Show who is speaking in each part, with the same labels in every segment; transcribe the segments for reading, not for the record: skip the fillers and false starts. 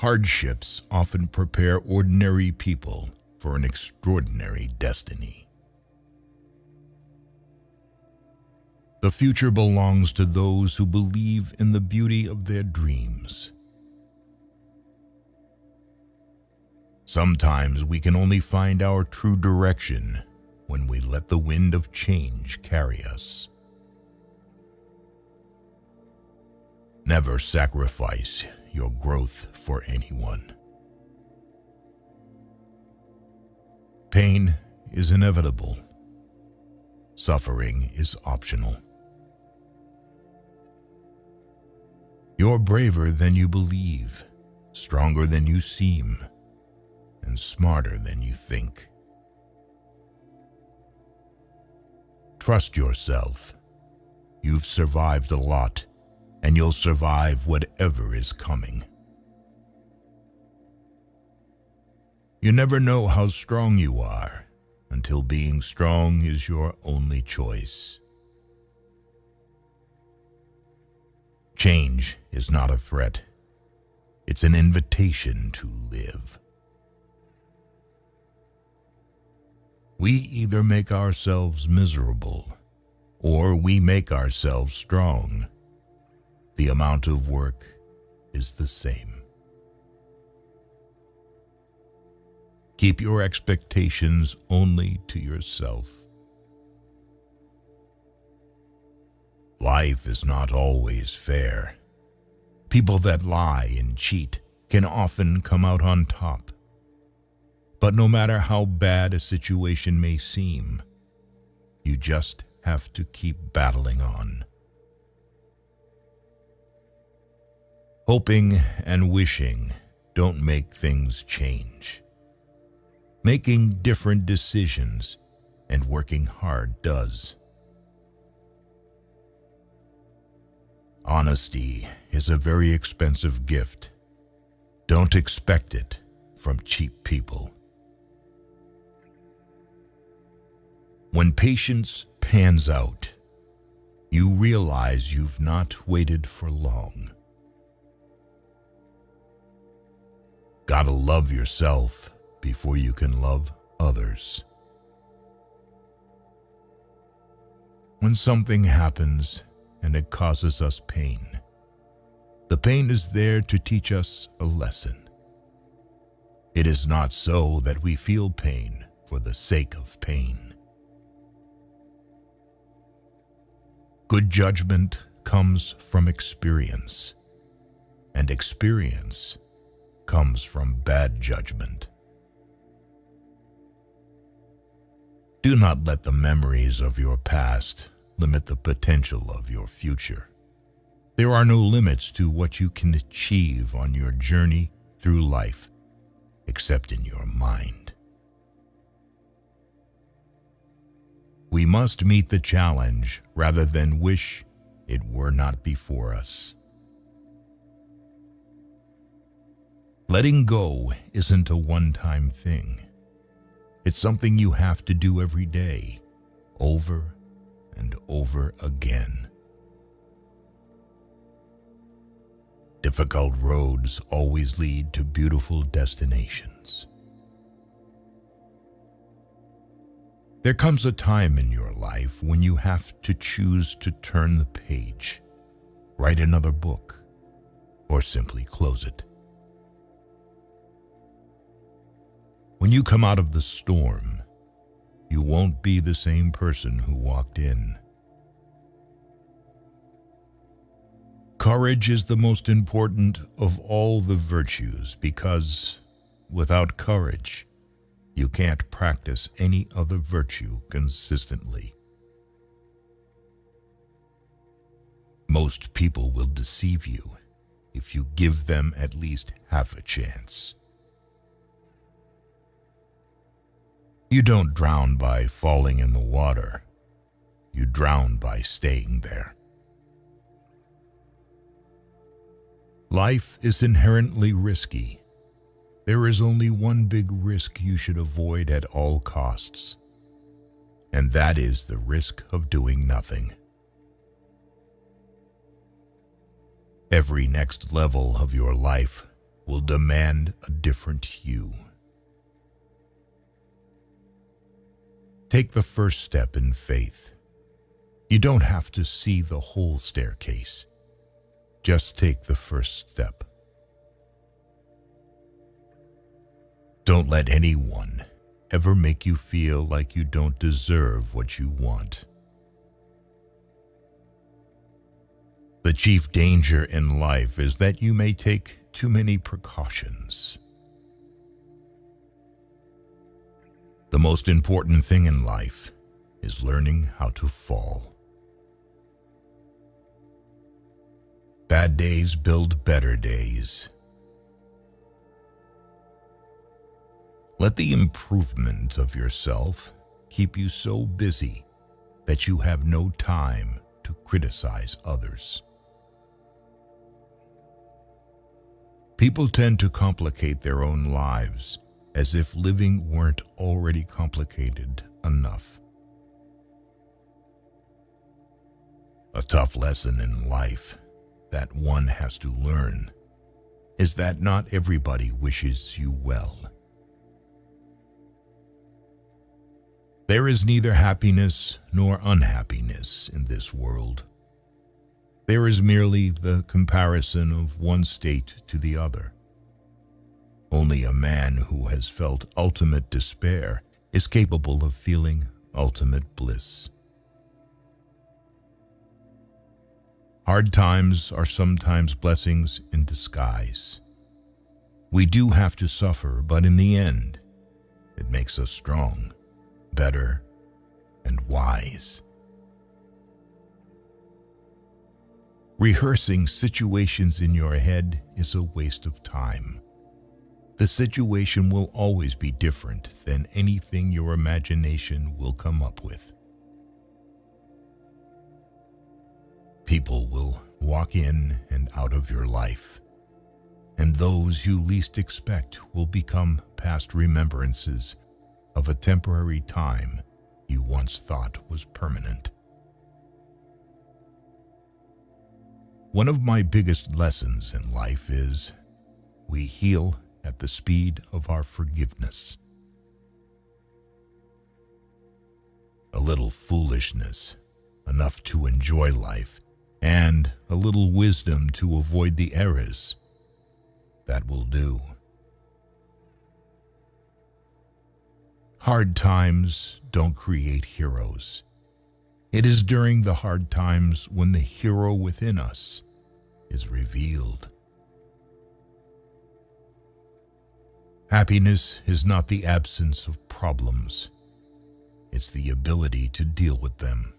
Speaker 1: Hardships often prepare ordinary people for an extraordinary destiny. The future belongs to those who believe in the beauty of their dreams. Sometimes we can only find our true direction when we let the wind of change carry us. Never sacrifice your growth for anyone. Pain is inevitable. Suffering is optional. You're braver than you believe, stronger than you seem, and smarter than you think. Trust yourself. You've survived a lot, and you'll survive whatever is coming. You never know how strong you are until being strong is your only choice. Change is not a threat. It's an invitation to live. We either make ourselves miserable or we make ourselves strong. The amount of work is the same. Keep your expectations only to yourself. Life is not always fair. People that lie and cheat can often come out on top. But no matter how bad a situation may seem, you just have to keep battling on. Hoping and wishing don't make things change. Making different decisions and working hard does. Honesty is a very expensive gift. Don't expect it from cheap people. When patience pans out, you realize you've not waited for long. Gotta love yourself before you can love others. When something happens and it causes us pain, the pain is there to teach us a lesson. It is not so that we feel pain for the sake of pain. Good judgment comes from experience, and experience comes from bad judgment. Do not let the memories of your past limit the potential of your future. There are no limits to what you can achieve on your journey through life, except in your mind. We must meet the challenge rather than wish it were not before us. Letting go isn't a one-time thing. It's something you have to do every day, over and over again. Difficult roads always lead to beautiful destinations. There comes a time in your life when you have to choose to turn the page, write another book, or simply close it. When you come out of the storm, you won't be the same person who walked in. Courage is the most important of all the virtues because without courage, you can't practice any other virtue consistently. Most people will deceive you if you give them at least half a chance. You don't drown by falling in the water. You drown by staying there. Life is inherently risky. There is only one big risk you should avoid at all costs, and that is the risk of doing nothing. Every next level of your life will demand a different you. Take the first step in faith. You don't have to see the whole staircase. Just take the first step. Don't let anyone ever make you feel like you don't deserve what you want. The chief danger in life is that you may take too many precautions. The most important thing in life is learning how to fall. Bad days build better days. Let the improvement of yourself keep you so busy that you have no time to criticize others. People tend to complicate their own lives as if living weren't already complicated enough. A tough lesson in life that one has to learn is that not everybody wishes you well. There is neither happiness nor unhappiness in this world. There is merely the comparison of one state to the other. Only a man who has felt ultimate despair is capable of feeling ultimate bliss. Hard times are sometimes blessings in disguise. We do have to suffer, but in the end, it makes us strong, better, and wise. Rehearsing situations in your head is a waste of time. The situation will always be different than anything your imagination will come up with. People will walk in and out of your life, and those you least expect will become past remembrances of a temporary time you once thought was permanent. One of my biggest lessons in life is we heal at the speed of our forgiveness. A little foolishness, enough to enjoy life, and a little wisdom to avoid the errors. That will do. Hard times don't create heroes. It is during the hard times when the hero within us is revealed. Happiness is not the absence of problems. It's the ability to deal with them.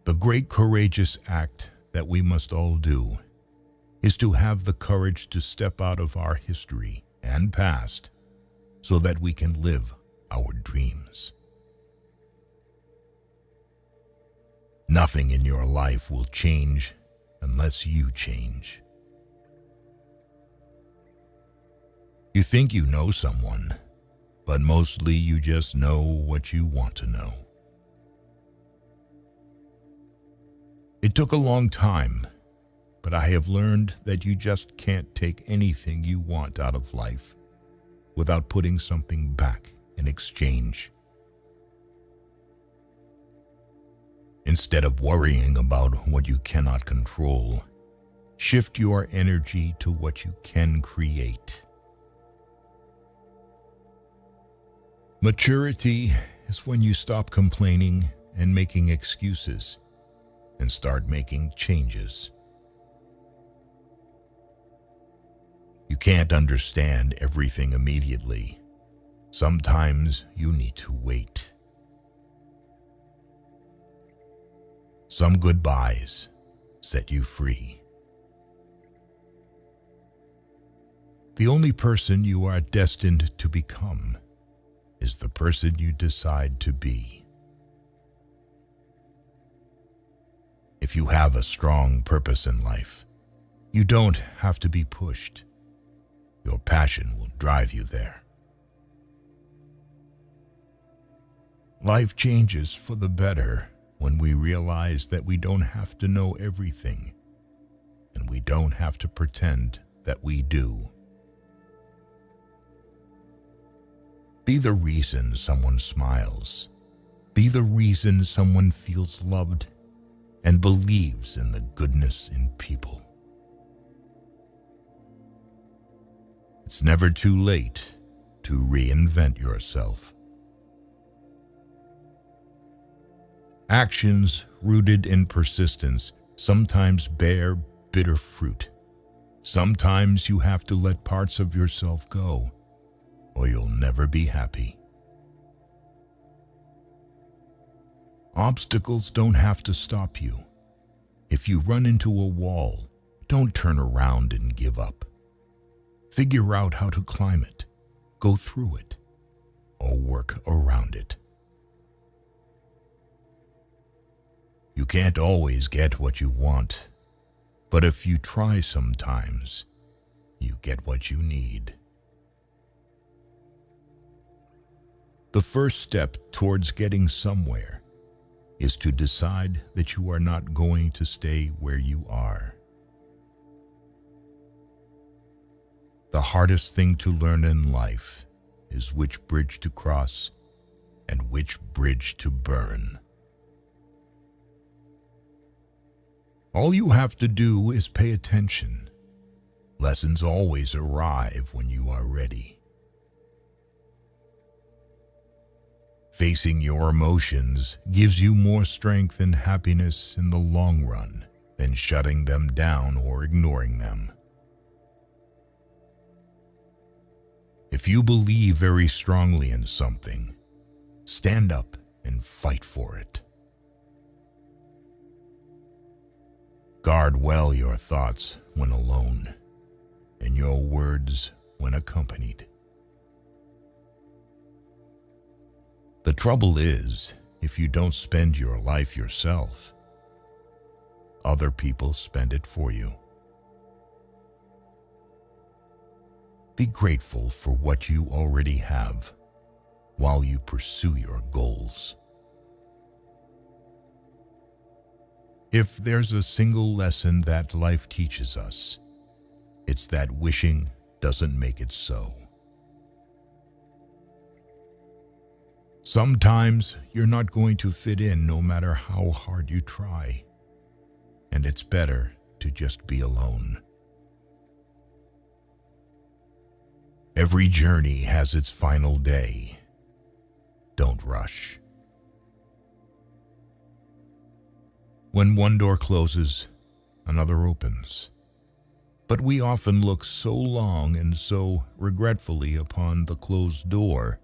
Speaker 1: The great courageous act that we must all do is to have the courage to step out of our history and past so that we can live our dreams. Nothing in your life will change unless you change. You think you know someone, but mostly you just know what you want to know. It took a long time, but I have learned that you just can't take anything you want out of life without putting something back in exchange. Instead of worrying about what you cannot control, shift your energy to what you can create. Maturity is when you stop complaining and making excuses and start making changes. You can't understand everything immediately. Sometimes you need to wait. Some goodbyes set you free. The only person you are destined to become is the person you decide to be. If you have a strong purpose in life, you don't have to be pushed. Your passion will drive you there. Life changes for the better when we realize that we don't have to know everything, and we don't have to pretend that we do. Be the reason someone smiles. Be the reason someone feels loved and believes in the goodness in people. It's never too late to reinvent yourself. Actions rooted in persistence sometimes bear bitter fruit. Sometimes you have to let parts of yourself go, or you'll never be happy. Obstacles don't have to stop you. If you run into a wall, don't turn around and give up. Figure out how to climb it, go through it, or work around it. You can't always get what you want, but if you try sometimes, you get what you need. The first step towards getting somewhere is to decide that you are not going to stay where you are. The hardest thing to learn in life is which bridge to cross and which bridge to burn. All you have to do is pay attention. Lessons always arrive when you are ready. Facing your emotions gives you more strength and happiness in the long run than shutting them down or ignoring them. If you believe very strongly in something, stand up and fight for it. Guard well your thoughts when alone, and your words when accompanied. The trouble is, if you don't spend your life yourself, other people spend it for you. Be grateful for what you already have while you pursue your goals. If there's a single lesson that life teaches us, it's that wishing doesn't make it so. Sometimes you're not going to fit in no matter how hard you try, and it's better to just be alone. Every journey has its final day. Don't rush. When one door closes, another opens. But we often look so long and so regretfully upon the closed door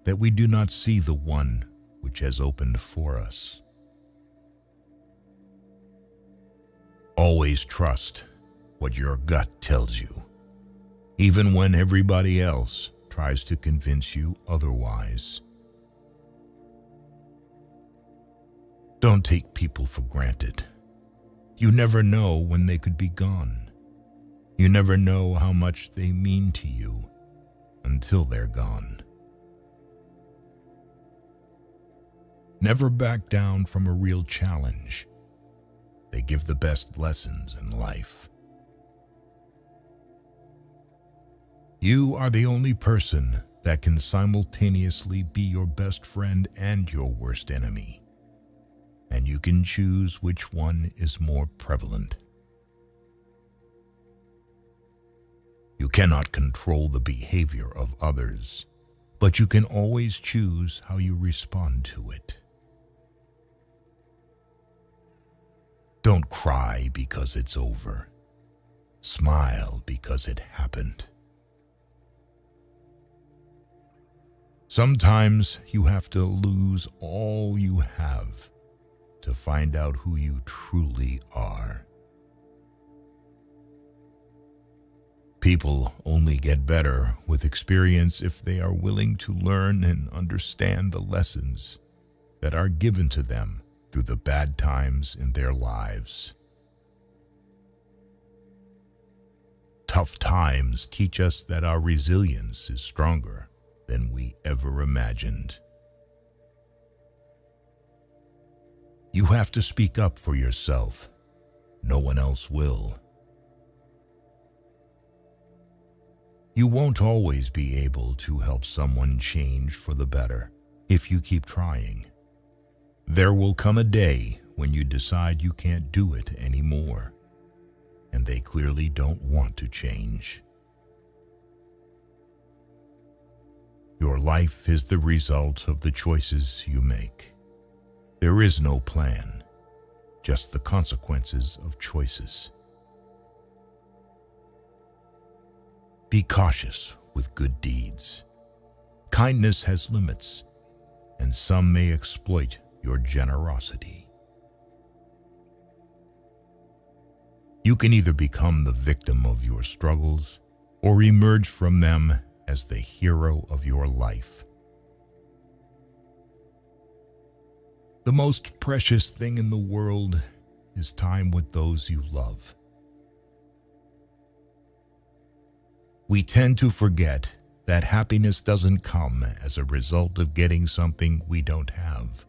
Speaker 1: that we do not see the one which has opened for us. Always trust what your gut tells you, even when everybody else tries to convince you otherwise. Don't take people for granted. You never know when they could be gone. You never know how much they mean to you until they're gone. Never back down from a real challenge. They give the best lessons in life. You are the only person that can simultaneously be your best friend and your worst enemy, and you can choose which one is more prevalent. You cannot control the behavior of others, but you can always choose how you respond to it. Don't cry because it's over. Smile because it happened. Sometimes you have to lose all you have to find out who you truly are. People only get better with experience if they are willing to learn and understand the lessons that are given to them through the bad times in their lives. Tough times teach us that our resilience is stronger than we ever imagined. You have to speak up for yourself. No one else will. You won't always be able to help someone change for the better if you keep trying. There will come a day when you decide you can't do it anymore, and they clearly don't want to change. Your life is the result of the choices you make. There is no plan, just the consequences of choices. Be cautious with good deeds. Kindness has limits, and some may exploit your generosity. You can either become the victim of your struggles or emerge from them as the hero of your life. The most precious thing in the world is time with those you love. We tend to forget that happiness doesn't come as a result of getting something we don't have,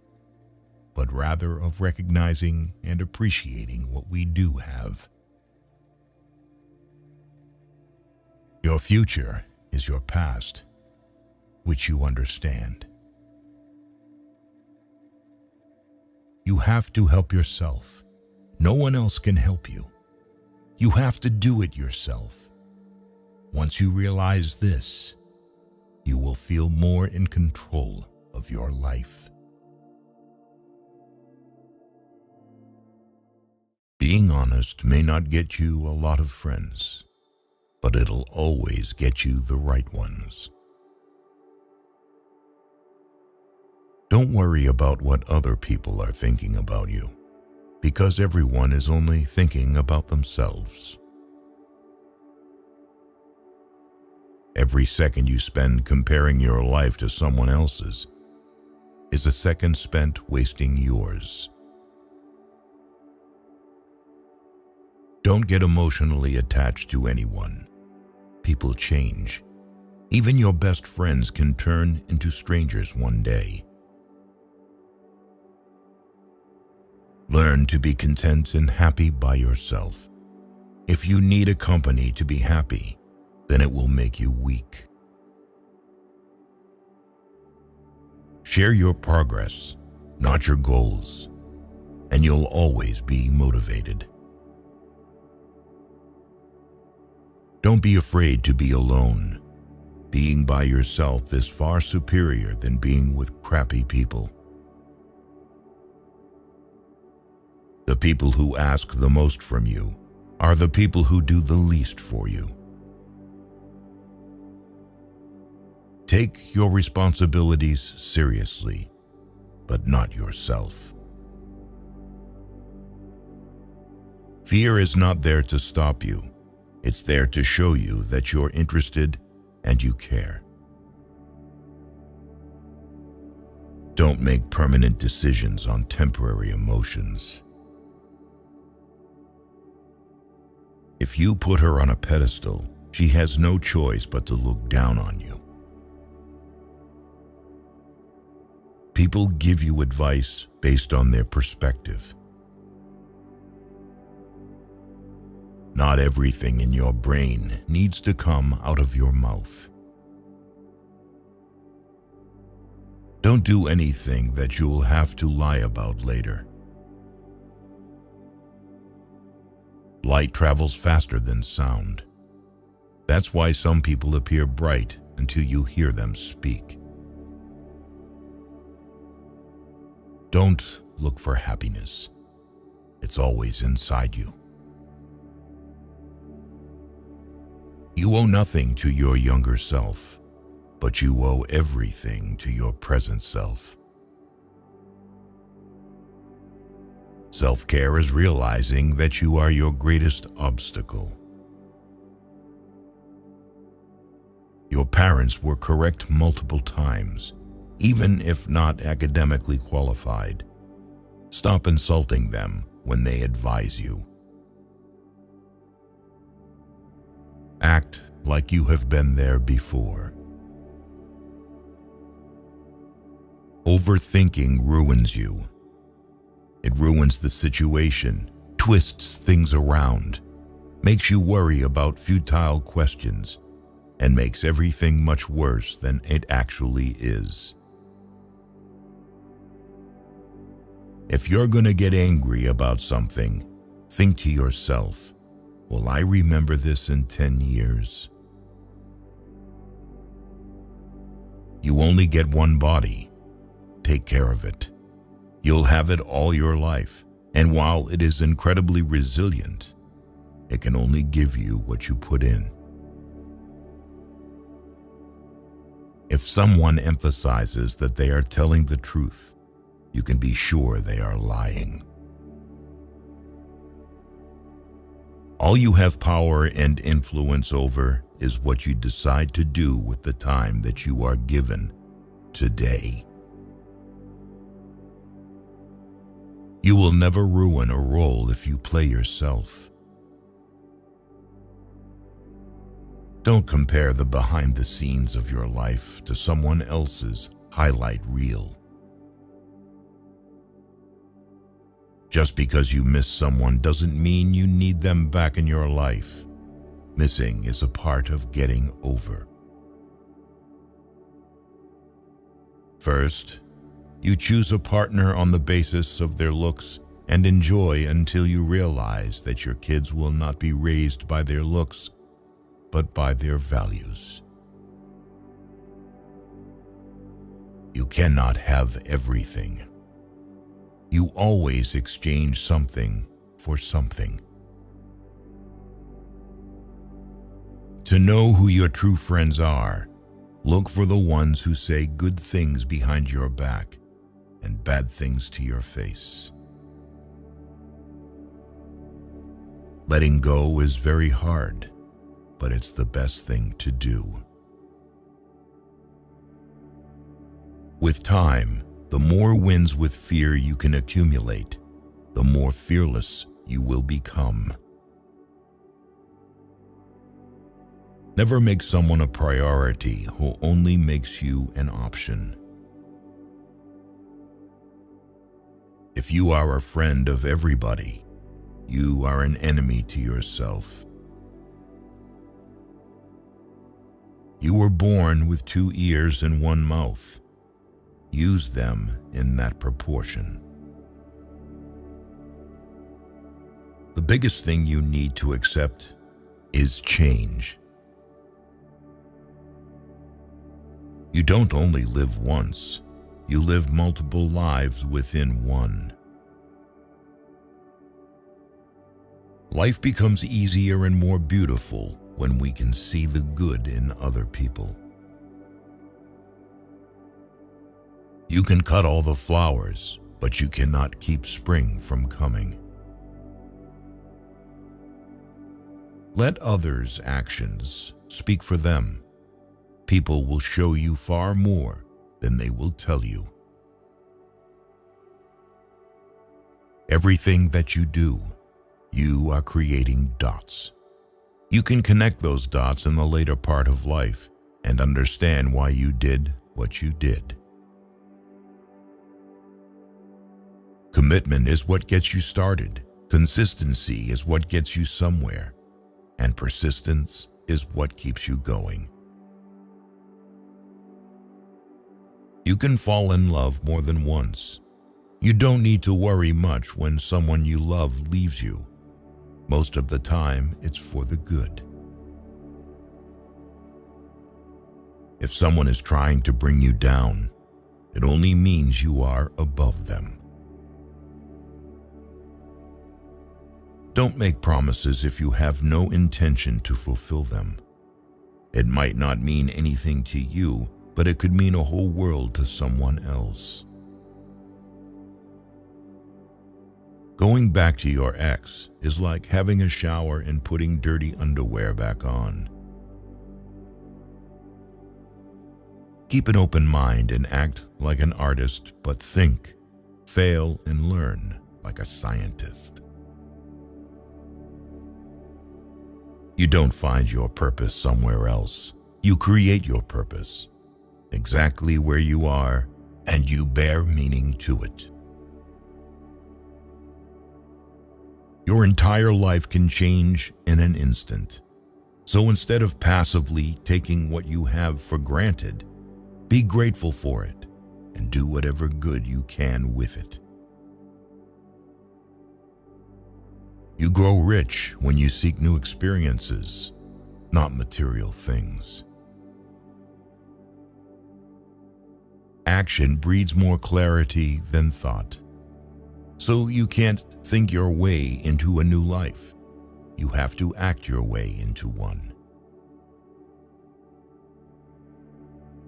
Speaker 1: but rather of recognizing and appreciating what we do have. Your future is your past, which you understand. You have to help yourself. No one else can help you. You have to do it yourself. Once you realize this, you will feel more in control of your life. Being honest may not get you a lot of friends, but it'll always get you the right ones. Don't worry about what other people are thinking about you, because everyone is only thinking about themselves. Every second you spend comparing your life to someone else's is a second spent wasting yours. Don't get emotionally attached to anyone. People change. Even your best friends can turn into strangers one day. Learn to be content and happy by yourself. If you need a company to be happy, then it will make you weak. Share your progress, not your goals, and you'll always be motivated. Don't be afraid to be alone. Being by yourself is far superior than being with crappy people. The people who ask the most from you are the people who do the least for you. Take your responsibilities seriously, but not yourself. Fear is not there to stop you. It's there to show you that you're interested and you care. Don't make permanent decisions on temporary emotions. If you put her on a pedestal, she has no choice but to look down on you. People give you advice based on their perspective. Not everything in your brain needs to come out of your mouth. Don't do anything that you'll have to lie about later. Light travels faster than sound. That's why some people appear bright until you hear them speak. Don't look for happiness. It's always inside you. You owe nothing to your younger self, but you owe everything to your present self. Self-care is realizing that you are your greatest obstacle. Your parents were correct multiple times, even if not academically qualified. Stop insulting them when they advise you. Act like you have been there before. Overthinking ruins you. It ruins the situation, twists things around, makes you worry about futile questions, and makes everything much worse than it actually is. If you're going to get angry about something, think to yourself, will I remember this in 10 years? You only get one body. Take care of it. You'll have it all your life, and while it is incredibly resilient, it can only give you what you put in. If someone emphasizes that they are telling the truth, you can be sure they are lying. All you have power and influence over is what you decide to do with the time that you are given today. You will never ruin a role if you play yourself. Don't compare the behind the scenes of your life to someone else's highlight reel. Just because you miss someone doesn't mean you need them back in your life. Missing is a part of getting over. First, you choose a partner on the basis of their looks and enjoy until you realize that your kids will not be raised by their looks, but by their values. You cannot have everything. You always exchange something for something. To know who your true friends are, look for the ones who say good things behind your back and bad things to your face. Letting go is very hard, but it's the best thing to do. With time, the more wins with fear you can accumulate, the more fearless you will become. Never make someone a priority who only makes you an option. If you are a friend of everybody, you are an enemy to yourself. You were born with 2 ears and 1 mouth. Use them in that proportion. The biggest thing you need to accept is change. You don't only live once, you live multiple lives within one. Life becomes easier and more beautiful when we can see the good in other people. You can cut all the flowers, but you cannot keep spring from coming. Let others' actions speak for them. People will show you far more than they will tell you. Everything that you do, you are creating dots. You can connect those dots in the later part of life and understand why you did what you did. Commitment is what gets you started. Consistency is what gets you somewhere. And persistence is what keeps you going. You can fall in love more than once. You don't need to worry much when someone you love leaves you. Most of the time, it's for the good. If someone is trying to bring you down, it only means you are above them. Don't make promises if you have no intention to fulfill them. It might not mean anything to you, but it could mean a whole world to someone else. Going back to your ex is like having a shower and putting dirty underwear back on. Keep an open mind and act like an artist, but think, fail, and learn like a scientist. You don't find your purpose somewhere else. You create your purpose, exactly where you are, and you bear meaning to it. Your entire life can change in an instant. So instead of passively taking what you have for granted, be grateful for it and do whatever good you can with it. You grow rich when you seek new experiences, not material things. Action breeds more clarity than thought. So you can't think your way into a new life. You have to act your way into one.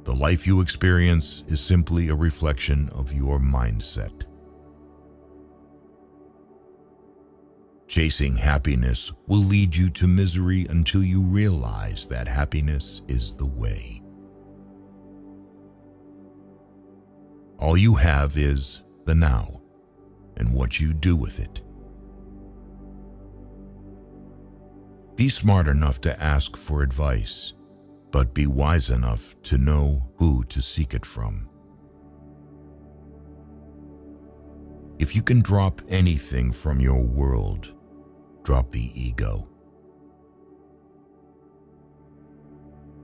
Speaker 1: The life you experience is simply a reflection of your mindset. Chasing happiness will lead you to misery until you realize that happiness is the way. All you have is the now and what you do with it. Be smart enough to ask for advice, but be wise enough to know who to seek it from. If you can drop anything from your world, drop the ego.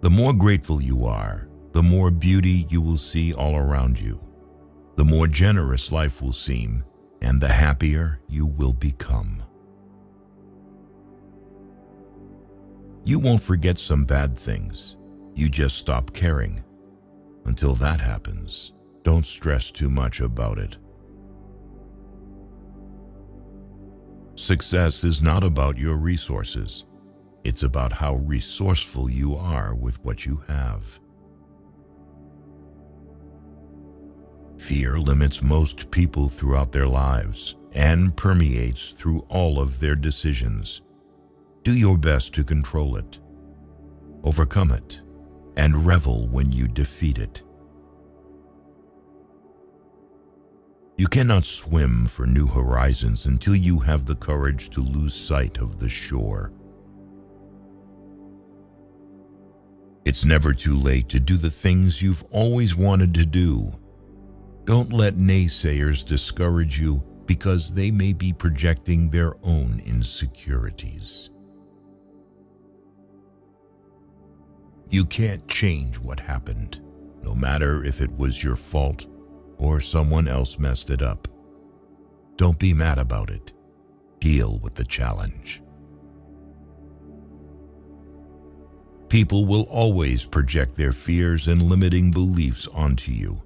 Speaker 1: The more grateful you are, the more beauty you will see all around you. The more generous life will seem, and the happier you will become. You won't forget some bad things. You just stop caring. Until that happens, don't stress too much about it. Success is not about your resources. It's about how resourceful you are with what you have. Fear limits most people throughout their lives and permeates through all of their decisions. Do your best to control it, overcome it, and revel when you defeat it. You cannot swim for new horizons until you have the courage to lose sight of the shore. It's never too late to do the things you've always wanted to do. Don't let naysayers discourage you because they may be projecting their own insecurities. You can't change what happened, no matter if it was your fault or someone else messed it up. Don't be mad about it. Deal with the challenge. People will always project their fears and limiting beliefs onto you.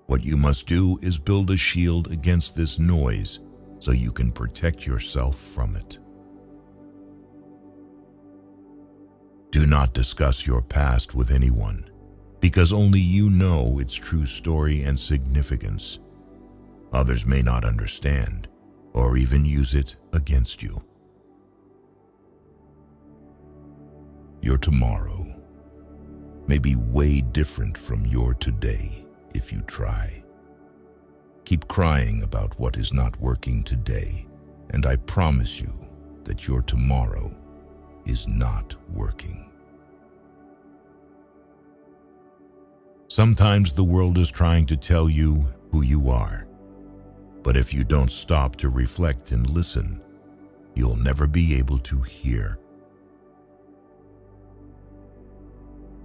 Speaker 1: What you must do is build a shield against this noise so you can protect yourself from it. Do not discuss your past with anyone, because only you know its true story and significance. Others may not understand or even use it against you. Your tomorrow may be way different from your today if you try. Keep crying about what is not working today, and I promise you that your tomorrow is not working. Sometimes the world is trying to tell you who you are, but if you don't stop to reflect and listen, you'll never be able to hear.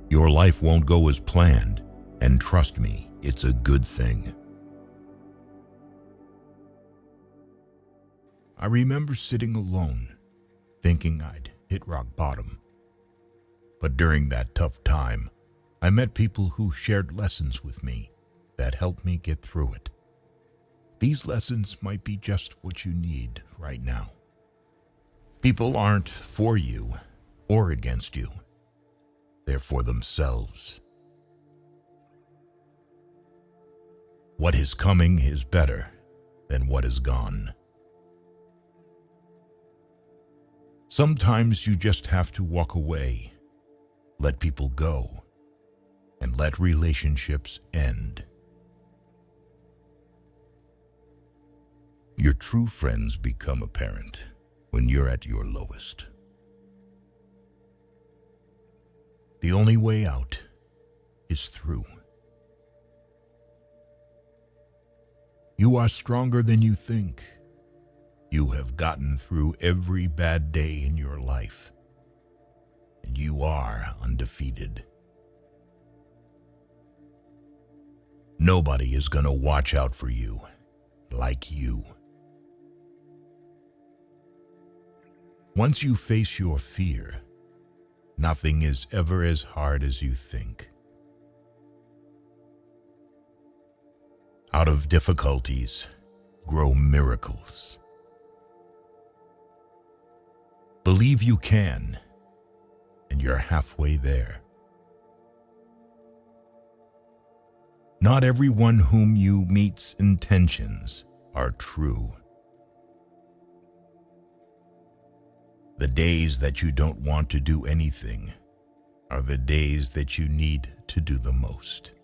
Speaker 1: Your life won't go as planned, and trust me, it's a good thing. I remember sitting alone, thinking I'd hit rock bottom. But during that tough time, I met people who shared lessons with me that helped me get through it. These lessons might be just what you need right now. People aren't for you or against you. They're for themselves. What is coming is better than what is gone. Sometimes you just have to walk away, let people go, and let relationships end. Your true friends become apparent when you're at your lowest. The only way out is through. You are stronger than you think. You have gotten through every bad day in your life, you are undefeated. Nobody is going to watch out for you like you. Once you face your fear, nothing is ever as hard as you think. Out of difficulties grow miracles. Believe you can, and you're halfway there. Not everyone whom you meet's intentions are true. The days that you don't want to do anything are the days that you need to do the most.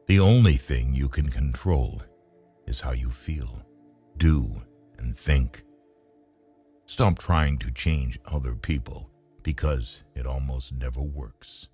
Speaker 1: The only thing you can control is how you feel, do, and think. Stop trying to change other people because it almost never works.